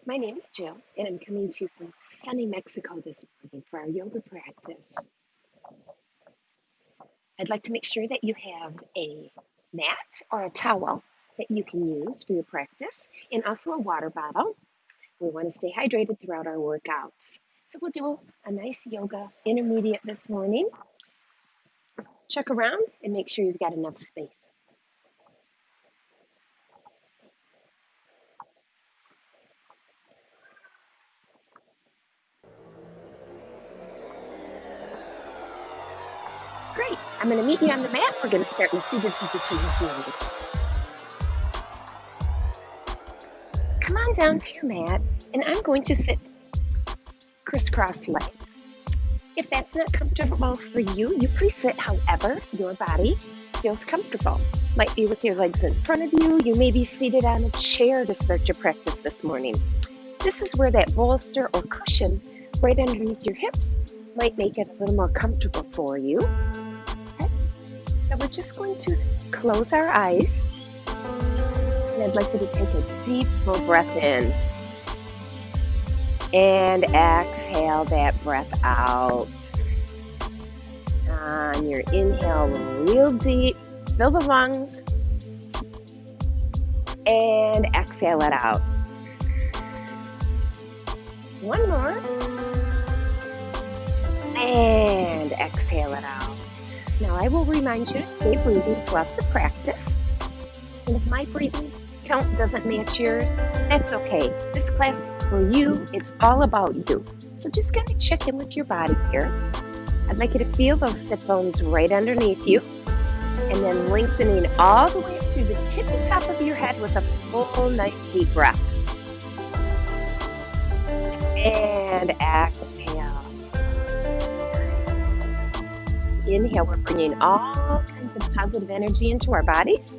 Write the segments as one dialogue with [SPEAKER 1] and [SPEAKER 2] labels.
[SPEAKER 1] My name is Jill, and I'm coming to you from sunny Mexico this morning for our yoga practice. I'd like to make sure that you have a mat or a towel that you can use for your practice, and also a water bottle. We want to stay hydrated throughout our workouts. So we'll do a nice yoga intermediate this morning. Check around and make sure you've got enough space. Great. I'm going to meet you on the mat. We're going to start in seated position this morning. Come on down to your mat, and I'm going to sit crisscross legs. If that's not comfortable for you, you please sit however your body feels comfortable. Might be with your legs in front of you. You may be seated on a chair to start your practice this morning. This is where that bolster or cushion right underneath your hips might make it a little more comfortable for you. Okay. So we're just going to close our eyes. And I'd like you to take a deep, full breath in. And exhale that breath out. On your inhale, real deep, fill the lungs, and exhale it out. One more, and exhale it out. Now I will remind you to stay breathing throughout the practice. And if my breathing count doesn't match yours, that's okay. This class is for you. It's all about you. So just kind of check in with your body here. I'd like you to feel those sit bones right underneath you, and then lengthening all the way up through the tippy top of your head with a full, nice deep breath. And exhale. Inhale, we're bringing all kinds of positive energy into our bodies.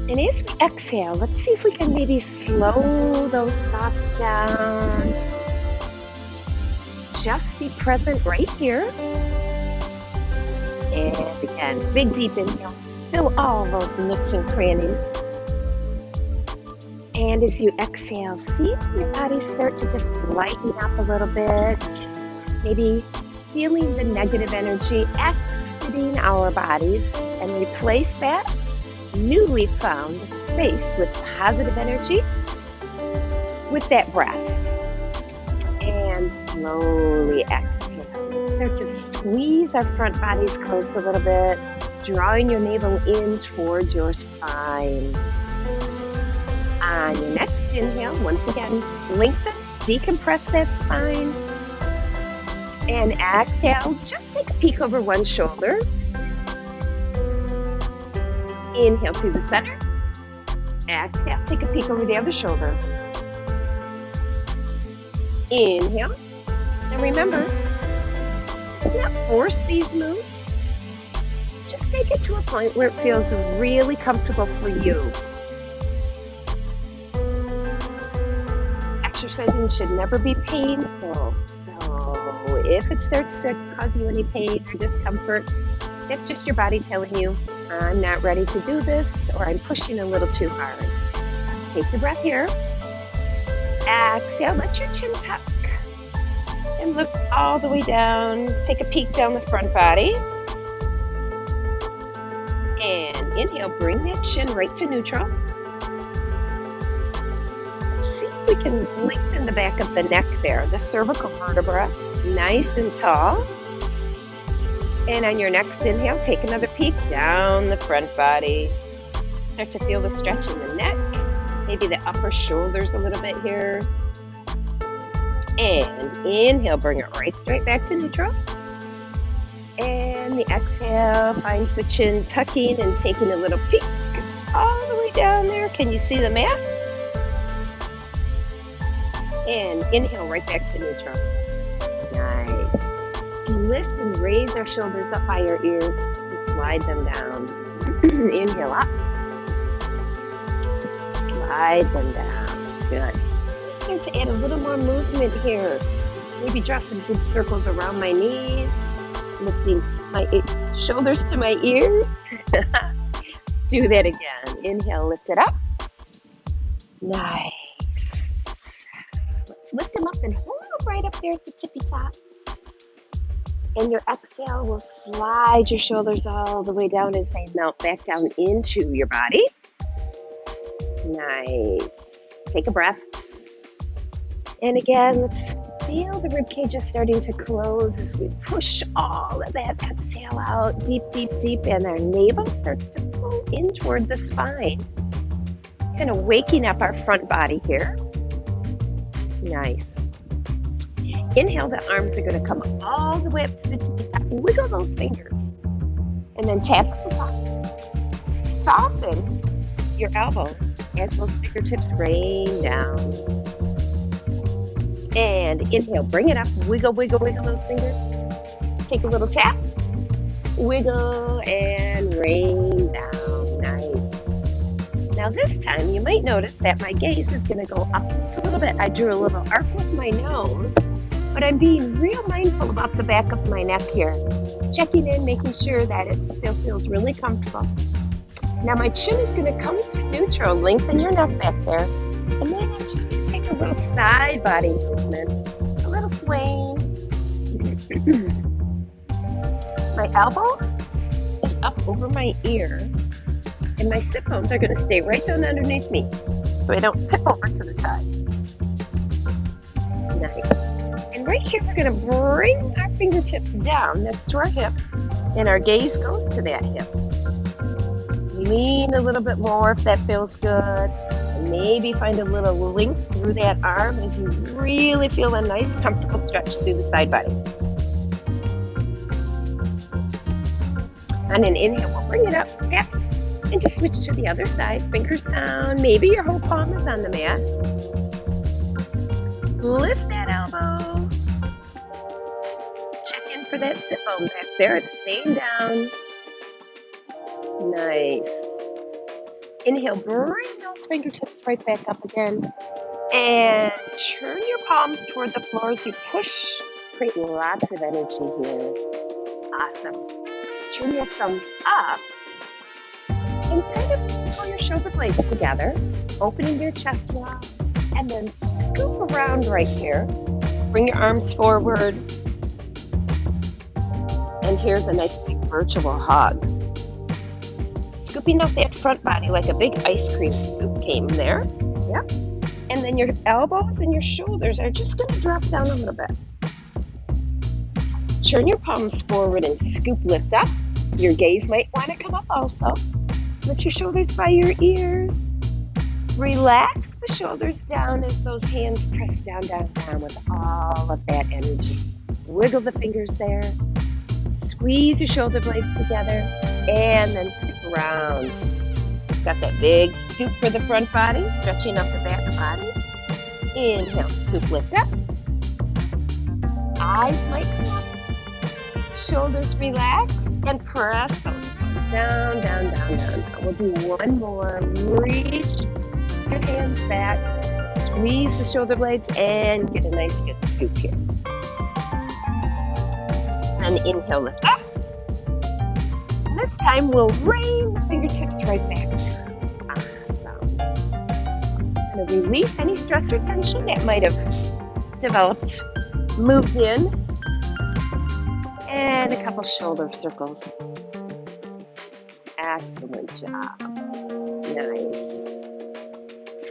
[SPEAKER 1] And as we exhale, let's see if we can maybe slow those thoughts down. Just be present right here. And again, big deep inhale. Fill all those nooks and crannies. And as you exhale, feel your body start to just lighten up a little bit. Maybe feeling the negative energy exiting our bodies, and replace that newly found space with positive energy with that breath. And slowly exhale. Start to squeeze our front bodies closed a little bit, drawing your navel in towards your spine. On your next inhale, once again, lengthen, decompress that spine. And exhale, just take a peek over one shoulder. Inhale through the center. Exhale, take a peek over the other shoulder. Inhale. And remember, let's not force these moves. Just take it to a point where it feels really comfortable for you. Exercising should never be painful. So if it starts to cause you any pain or discomfort, that's just your body telling you, I'm not ready to do this, or I'm pushing a little too hard. Take your breath here. Exhale, let your chin tuck. And look all the way down. Take a peek down the front body. And inhale, bring that chin right to neutral. See if we can lengthen the back of the neck there, the cervical vertebra, nice and tall. And on your next inhale, take another peek down the front body. Start to feel the stretch in the neck, maybe the upper shoulders a little bit here. And inhale, bring it right straight back to neutral. And the exhale finds the chin tucking and taking a little peek all the way down there. Can you see the mat? And inhale right back to neutral. Nice. So lift and raise our shoulders up by our ears and slide them down. Inhale up. Slide them down. Good. Start to add a little more movement here. Maybe draw some good circles around my knees. Lifting my shoulders to my ears. Do that again. Inhale, lift it up. Nice. up and hold them right up there at the tippy top. And your exhale will slide your shoulders all the way down as they melt back down into your body. Nice. Take a breath. And again, let's feel the rib cages starting to close as we push all of that exhale out deep, deep, deep. And our navel starts to pull in toward the spine. Kind of waking up our front body here. Nice. Inhale, the arms are going to come all the way up to the tippy top. Wiggle those fingers. And then tap the top. Soften your elbows as those fingertips rain down. And inhale, bring it up. Wiggle, wiggle, wiggle those fingers. Take a little tap. Wiggle and rain down. Nice. Now this time you might notice that my gaze is going to go up just a little bit. I drew a little arc with my nose, but I'm being real mindful about the back of my neck here. Checking in, making sure that it still feels really comfortable. Now my chin is going to come to neutral. Lengthen your neck back there. And then I'm just going to take a little side body movement. A little swing. My elbow is up over my ear. And my sit bones are going to stay right down underneath me so I don't tip over to the side. Nice. And right here, we're going to bring our fingertips down next to our hip, and our gaze goes to that hip. Lean a little bit more if that feels good, and maybe find a little length through that arm as you really feel a nice, comfortable stretch through the side body. On an inhale, we'll bring it up, tap. And just switch to the other side, fingers down. Maybe your whole palm is on the mat. Lift that elbow. Check in for that sit bone back there. It's staying down. Nice. Inhale, bring those fingertips right back up again. And turn your palms toward the floor as you push. Create lots of energy here. Awesome. Turn your thumbs up. And kind of pull your shoulder blades together, opening your chest wall, and then scoop around right here. Bring your arms forward. And here's a nice big virtual hug. Scooping up that front body like a big ice cream scoop came there. Yep. And then your elbows and your shoulders are just going to drop down a little bit. Turn your palms forward and scoop lift up. Your gaze might want to come up also. Let your shoulders by your ears. Relax the shoulders down as those hands press down, down, down with all of that energy. Wiggle the fingers there. Squeeze your shoulder blades together and then scoop around. Got that big scoop for the front body, stretching up the back body. Inhale, scoop, lift up. Eyes might come up. Shoulders relax and press those down, down, down, down. We'll do one more. Reach your hands back, squeeze the shoulder blades, and get a nice good scoop here. And inhale, lift up. This time we'll rain the fingertips right back down. Awesome. Going to release any stress or tension that might have developed, moved in, and a couple shoulder circles. Excellent job. Nice.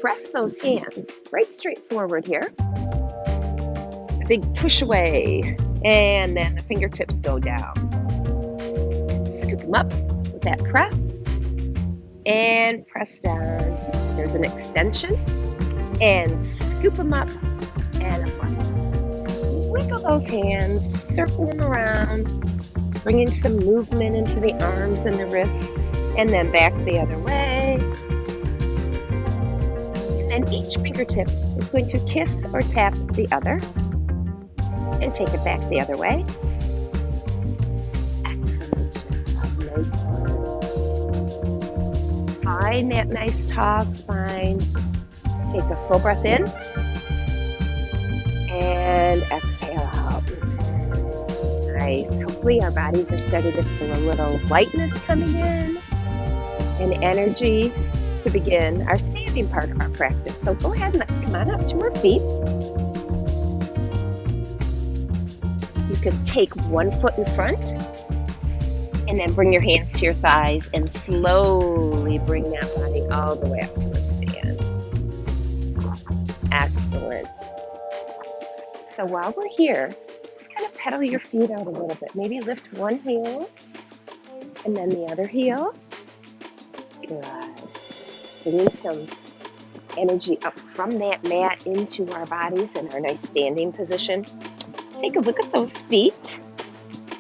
[SPEAKER 1] Press those hands right straight forward here. It's a big push away. And then the fingertips go down. Scoop them up with that press. And press down. There's an extension. And scoop them up and a flex. Wiggle those hands. Circle them around. Bringing some movement into the arms and the wrists. And then back the other way. And then each fingertip is going to kiss or tap the other. And take it back the other way. Excellent job. Nice one. Find that nice tall spine. Take a full breath in. And exhale out. Nice. Hopefully our bodies are starting to feel a little lightness coming in. And energy to begin our standing part of our practice. So go ahead and let's come on up to our feet. could take one foot in front and then bring your hands to your thighs and slowly bring that body all the way up to a stand. Excellent. So while we're here, just kind of pedal your feet out a little bit. Maybe lift one heel and then the other heel. Good. Bringing some energy up from that mat into our bodies in our nice standing position. Take a look at those feet.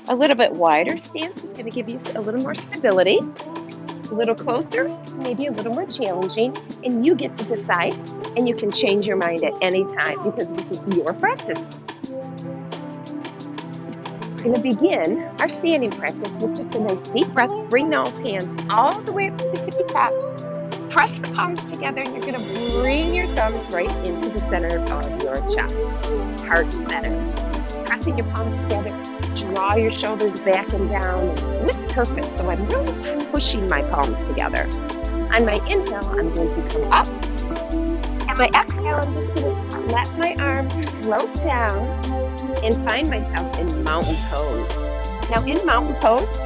[SPEAKER 1] A little bit wider stance is going to give you a little more stability. A little closer, maybe a little more challenging, and you get to decide, and you can change your mind at any time because this is your practice. We're going to begin our standing practice with just a nice deep breath. Bring those hands all the way up to the tippy top. Press the palms together, and you're going to bring your thumbs right into the center of your chest, heart center. Pressing your palms together, draw your shoulders back and down with purpose. So I'm really pushing my palms together. On my inhale, I'm going to come up. And my exhale, I'm just going to let my arms float down and find myself in mountain pose. Now in mountain pose,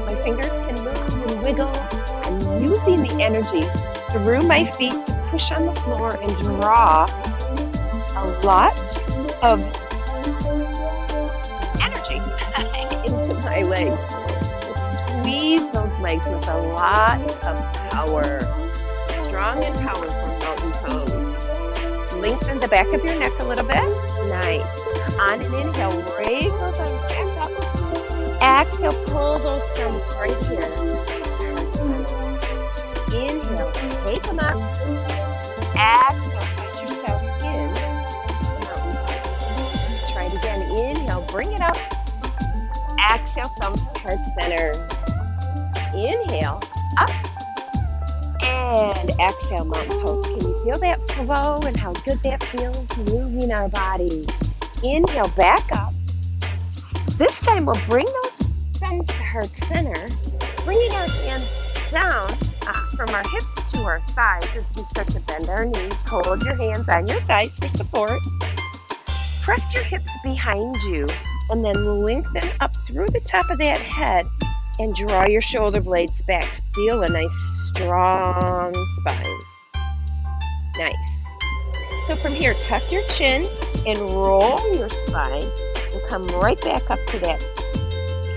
[SPEAKER 1] my fingers can move and wiggle. I'm using the energy through my feet to push on the floor and draw a lot of energy into my legs. So squeeze those legs with a lot of power. Strong and powerful mountain pose. Lengthen the back of your neck a little bit. Nice. On an inhale, raise those arms back up. Exhale, pull those thumbs right here. Inhale, take them up. Exhale, find yourself in mountain pose. Try it again. Inhale, bring it up. Exhale, thumbs to heart center. Inhale, up. And exhale, mountain pose. Can you feel that flow and how good that feels moving our bodies? Inhale, back up. This time we'll bring those thumbs to heart center, bringing our hands down from our hips to our thighs as we start to bend our knees. Hold your hands on your thighs for support. Press your hips behind you and then lengthen up through the top of that head and draw your shoulder blades back. Feel a nice strong spine. Nice. So from here, tuck your chin and roll your spine and come right back up to that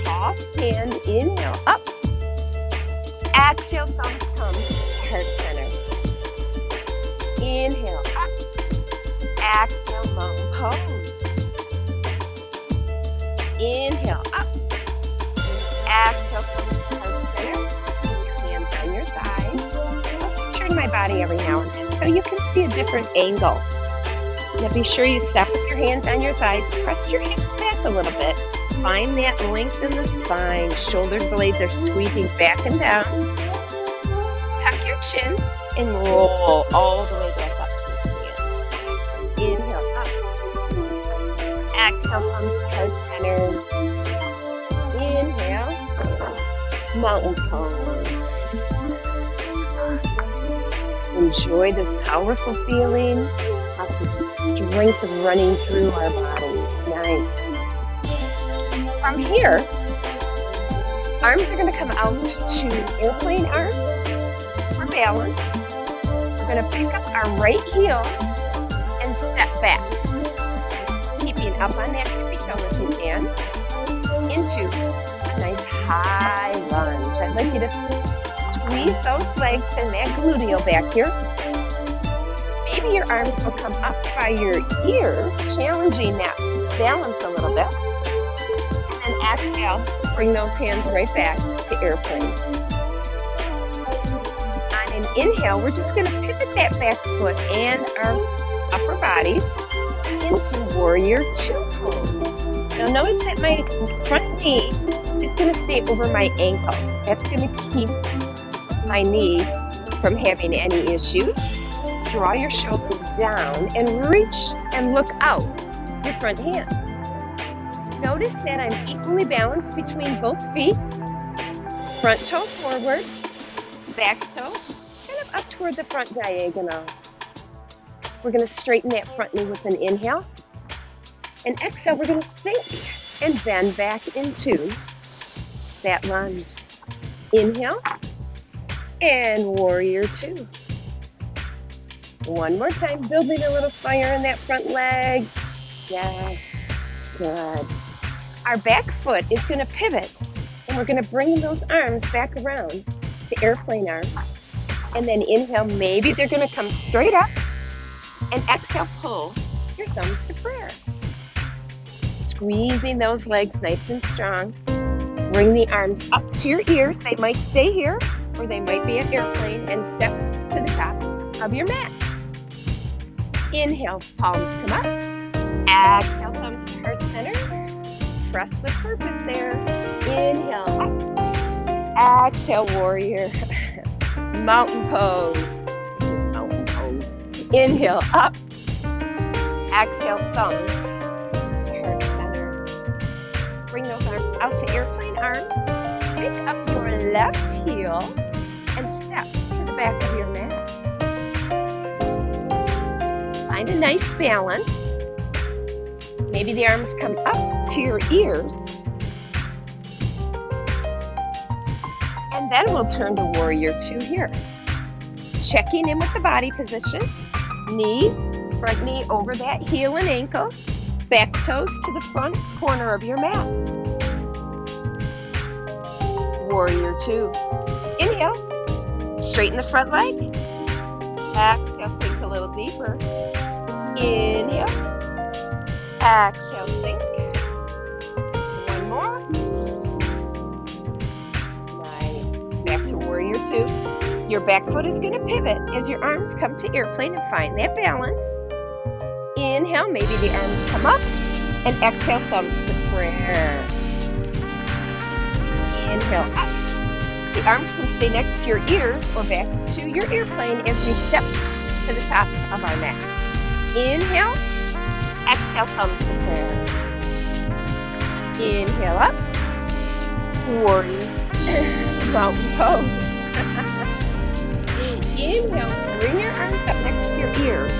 [SPEAKER 1] tall stand. Inhale, up. Exhale, thumbs come to heart center. Inhale, up. Exhale, mountain pose. Inhale, up. Exhale, thumbs to heart center. Your hands on your thighs. I'll just turn my body every now and then so you can see a different angle. Now be sure you stop with your hands on your thighs. Press your hips back a little bit. Find that length in the spine. Shoulder blades are squeezing back and down. Tuck your chin and roll all the way back up to the stand. Inhale, up. Exhale, thumbs to heart center. Inhale, mountain pose. Enjoy this powerful feeling. Lots of strength running through our bodies. Nice. From here, arms are going to come out to airplane arms for balance. We're going to pick up our right heel and step back. Keeping up on that tippy toe if you can. Into a nice high lunge. I'd like you to squeeze those legs and that gluteal back here. Maybe your arms will come up by your ears, challenging that balance a little bit. And then exhale, bring those hands right back to airplane. On an inhale, we're just going to pivot that back foot and our upper bodies into warrior two pose. Now notice that my front knee is going to stay over my ankle. That's going to keep my knee from having any issues. Draw your shoulders down and reach and look out your front hand. Notice that I'm equally balanced between both feet. Front toe forward, back toe kind of up toward the front diagonal. We're going to straighten that front knee with an inhale. And exhale, we're going to sink and then back into that lunge. Inhale and warrior two. One more time, building a little fire in that front leg. Yes, good. Our back foot is going to pivot, and we're going to bring those arms back around to airplane arms. And then inhale, maybe they're going to come straight up, and exhale, pull your thumbs to prayer. Squeezing those legs nice and strong. Bring the arms up to your ears. They might stay here, or they might be an airplane, and step to the top of your mat. Inhale, palms come up. Exhale, thumbs to heart center. Press with purpose there. Inhale, up. Exhale, warrior. Mountain pose. This is mountain pose. Inhale, up. Exhale, thumbs to heart center. Bring those arms out to airplane arms. Pick up your left heel and step to the back of your mat. Find a nice balance. Maybe the arms come up to your ears. And then we'll turn to warrior two here. Checking in with the body position. Front knee over that heel and ankle. Back toes to the front corner of your mat. Warrior two. Inhale. Straighten the front leg. Exhale, sink a little deeper. Inhale. Exhale, sink. One more. Nice. Back to warrior two. Your back foot is going to pivot as your arms come to airplane and find that balance. Inhale, maybe the arms come up, and exhale, thumbs to prayer. Inhale, up. The arms can stay next to your ears or back to your airplane as we step to the top of our mat. Inhale. Exhale, thumbs to prayer. Inhale up. Warrior. Mountain pose. Inhale, bring your arms up next to your ears.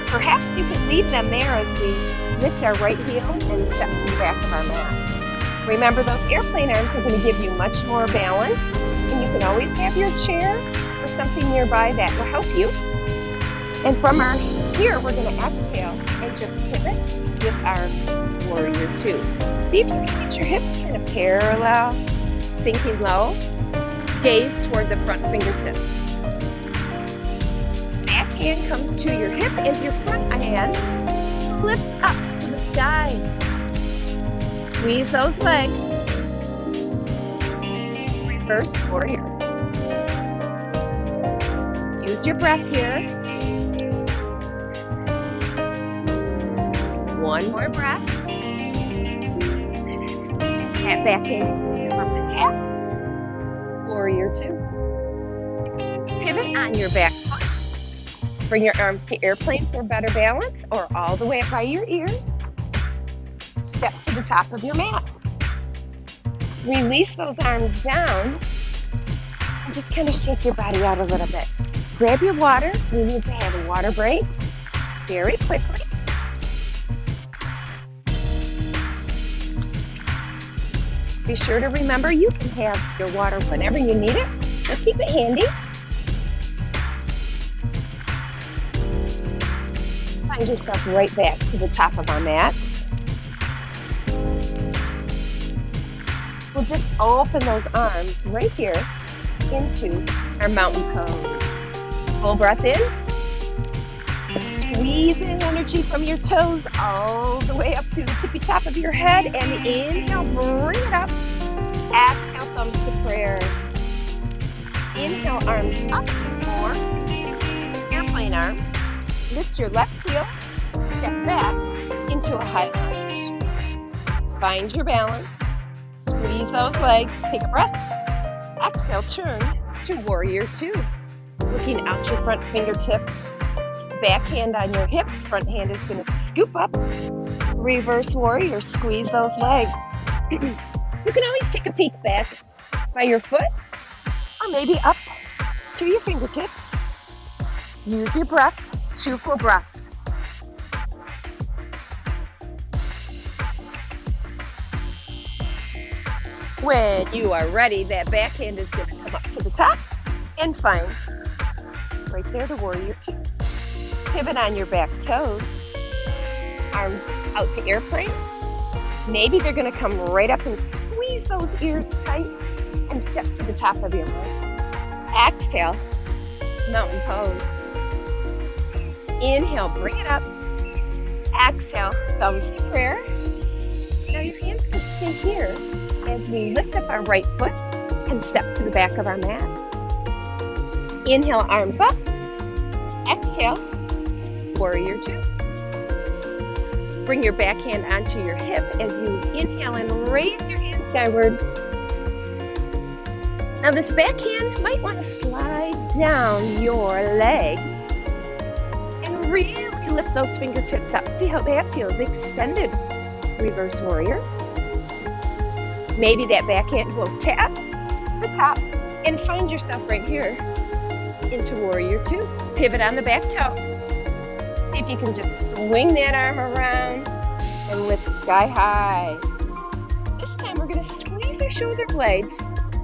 [SPEAKER 1] Perhaps you could leave them there as we lift our right heel and step to the back of our mats. Remember, those airplane arms are going to give you much more balance, and you can always have your chair or something nearby that will help you. And from our here, we're going to exhale and just pivot with our warrior two. See if you can get your hips kind of parallel, sinking low. Gaze toward the front fingertips. Back hand comes to your hip as your front hand lifts up to the sky. Squeeze those legs. Reverse warrior. Use your breath here. One more breath. That back hand from the tap. Warrior two. Pivot on your back foot. Bring your arms to airplane for better balance, or all the way up by your ears. Step to the top of your mat. Release those arms down and just kind of shake your body out a little bit. Grab your water. We need to have a water break very quickly. Be sure to remember you can have your water whenever you need it, so keep it handy. Find yourself right back to the top of our mats. We'll just open those arms right here into our mountain pose. Full breath in. Squeeze in energy from your toes all the way up to the tippy top of your head. And inhale, bring it up. Exhale, thumbs to prayer. Inhale, arms up for airplane arms. Lift your left heel, step back into a high lunge. Find your balance. Squeeze those legs. Take a breath. Exhale, turn to warrior two. Looking out your front fingertips. Back hand on your hip. Front hand is going to scoop up. Reverse warrior. Squeeze those legs. You can always take a peek back by your foot, or maybe up to your fingertips. Use your breath. 2 full breaths. When you are ready, that backhand is going to come up to the top and find right there the warrior two. Pivot on your back toes, arms out to airplane. Maybe they're going to come right up and squeeze those ears tight and step to the top of your mat. Exhale, mountain pose. Inhale, bring it up. Exhale, thumbs to prayer. Now your hands can stay here as we lift up our right foot and step to the back of our mats. Inhale, arms up. Exhale, warrior two. Bring your back hand onto your hip as you inhale and raise your hands skyward. Now this backhand might want to slide down your leg and really lift those fingertips up. See how that feels? Extended reverse warrior. Maybe that backhand will tap the top and find yourself right here into warrior two. Pivot on the back toe. See if you can just swing that arm around and lift sky high. This time we're going to squeeze our shoulder blades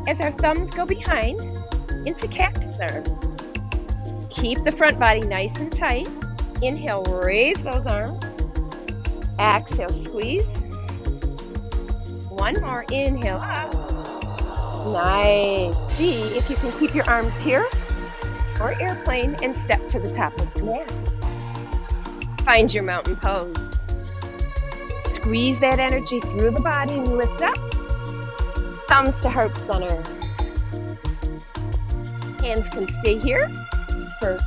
[SPEAKER 1] as our thumbs go behind into cactus arms. Keep the front body nice and tight. Inhale, raise those arms. Exhale, squeeze. One more, inhale up. Nice. See if you can keep your arms here or airplane and step to the top of the mat. Find your mountain pose. Squeeze that energy through the body and lift up. Thumbs to heart center. Hands can stay here for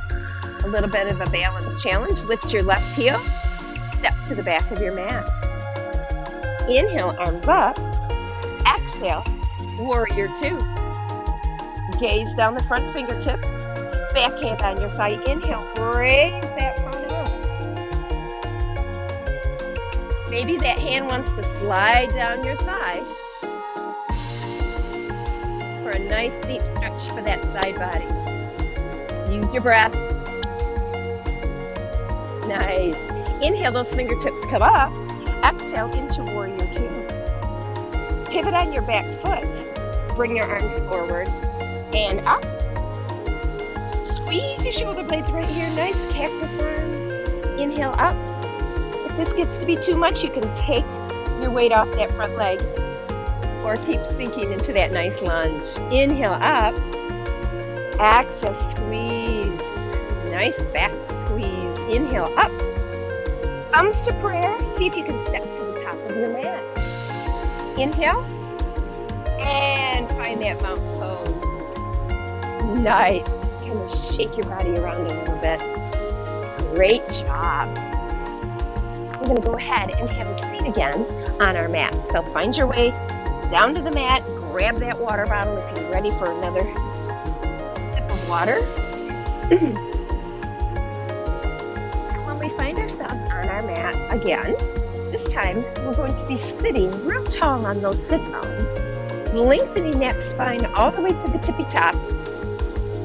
[SPEAKER 1] a little bit of a balance challenge. Lift your left heel. Step to the back of your mat. Inhale, arms up. Exhale, warrior two. Gaze down the front fingertips. Backhand on your thigh. Inhale, raise that front arm. Maybe that hand wants to slide down your thigh for a nice deep stretch for that side body. Use your breath. Nice. Inhale, those fingertips come up. Exhale into warrior two. Pivot on your back foot. Bring your arms forward and up. Squeeze your shoulder blades right here. Nice cactus arms. Inhale up. If this gets to be too much, you can take your weight off that front leg or keep sinking into that nice lunge. Inhale up. Exhale, squeeze. Nice back squeeze. Inhale up. Thumbs to prayer. See if you can step to the top of your mat. Inhale. And find that mountain pose. Nice. Kind of shake your body around a little bit. Great job. We're going to go ahead and have a seat again on our mat. So find your way down to the mat. Grab that water bottle if you're ready for another sip of water. When we find ourselves on our mat again, this time we're going to be sitting real tall on those sit bones, lengthening that spine all the way to the tippy top.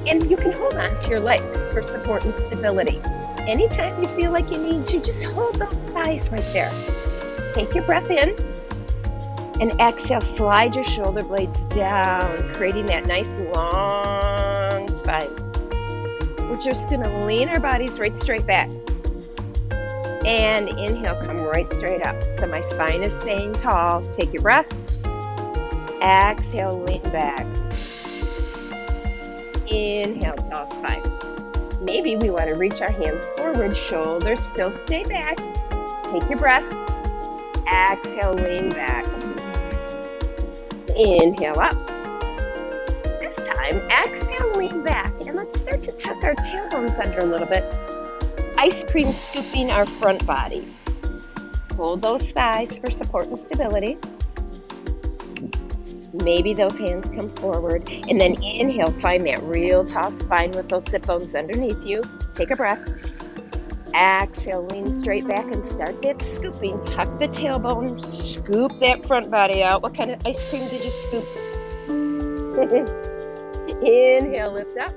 [SPEAKER 1] And you can hold on to your legs for support and stability. Anytime you feel like you need to, just hold those thighs right there. Take your breath in and exhale, slide your shoulder blades down, creating that nice long spine. We're just gonna lean our bodies right straight back. And inhale, come right straight up. So my spine is staying tall. Take your breath. Exhale, lean back. Inhale, tall spine. Maybe we want to reach our hands forward, shoulders still stay back. Take your breath. Exhale, lean back. Inhale up. This time, exhale, lean back. And let's start to tuck our tailbones under a little bit. Ice cream scooping our front bodies. Hold those thighs for support and stability. Maybe those hands come forward. And then inhale, find that real tall spine with those sit bones underneath you. Take a breath. Exhale, lean straight back and start that scooping. Tuck the tailbone, scoop that front body out. What kind of ice cream did you scoop? Inhale, lift up.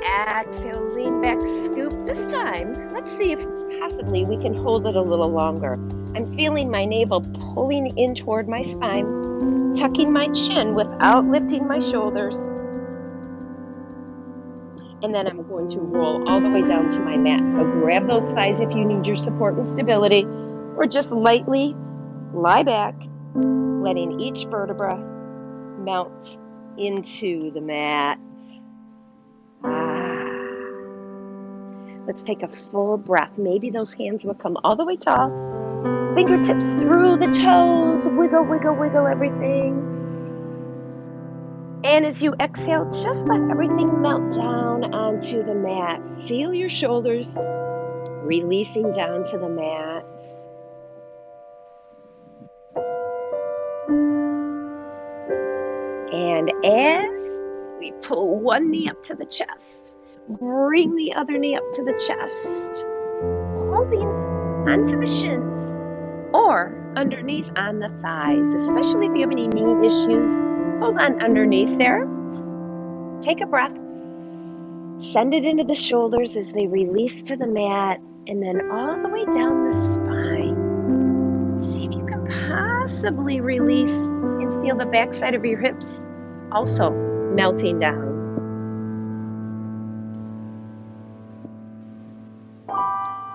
[SPEAKER 1] Exhale, lean back, scoop. This time, let's see if possibly we can hold it a little longer. I'm feeling my navel pulling in toward my spine. tucking my chin without lifting my shoulders. And then I'm going to roll all the way down to my mat. So grab those thighs if you need your support and stability, or just lightly lie back, letting each vertebra melt into the mat. Let's take a full breath. Maybe those hands will come all the way tall. Fingertips through the toes. Wiggle, wiggle, wiggle everything. And as you exhale, just let everything melt down onto the mat. Feel your shoulders releasing down to the mat. And as we pull one knee up to the chest, bring the other knee up to the chest, holding onto the shins or underneath on the thighs, especially if you have any knee issues. Hold on underneath there. Take a breath. Send it into the shoulders as they release to the mat, and then all the way down the spine. See if you can possibly release and feel the backside of your hips also melting down.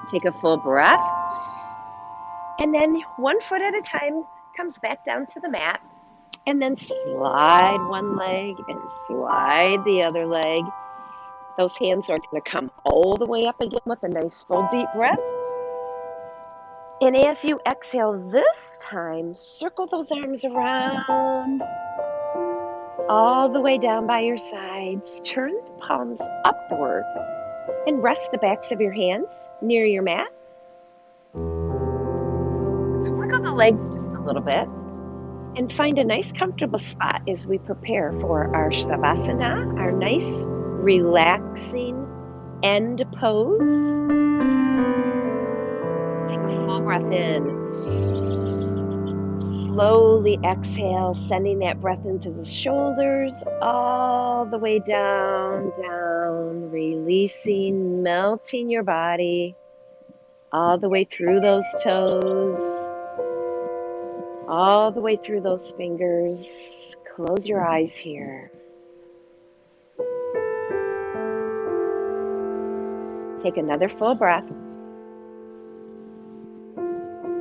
[SPEAKER 1] Take a full breath, and then one foot at a time comes back down to the mat, and then slide one leg and slide the other leg. Those hands are going to come all the way up again with a nice full deep breath. And as you exhale this time, circle those arms around all the way down by your sides. Turn the palms upward and rest the backs of your hands near your mat. So wiggle the legs just a little bit and find a nice comfortable spot as we prepare for our Savasana, our nice relaxing end pose. Take a full breath in. Slowly exhale, sending that breath into the shoulders, all the way down, down, releasing, melting your body, all the way through those toes, all the way through those fingers. Close your eyes here. Take another full breath.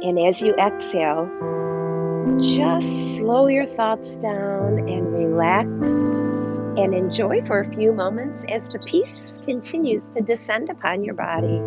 [SPEAKER 1] And as you exhale, just slow your thoughts down and relax and enjoy for a few moments as the peace continues to descend upon your body.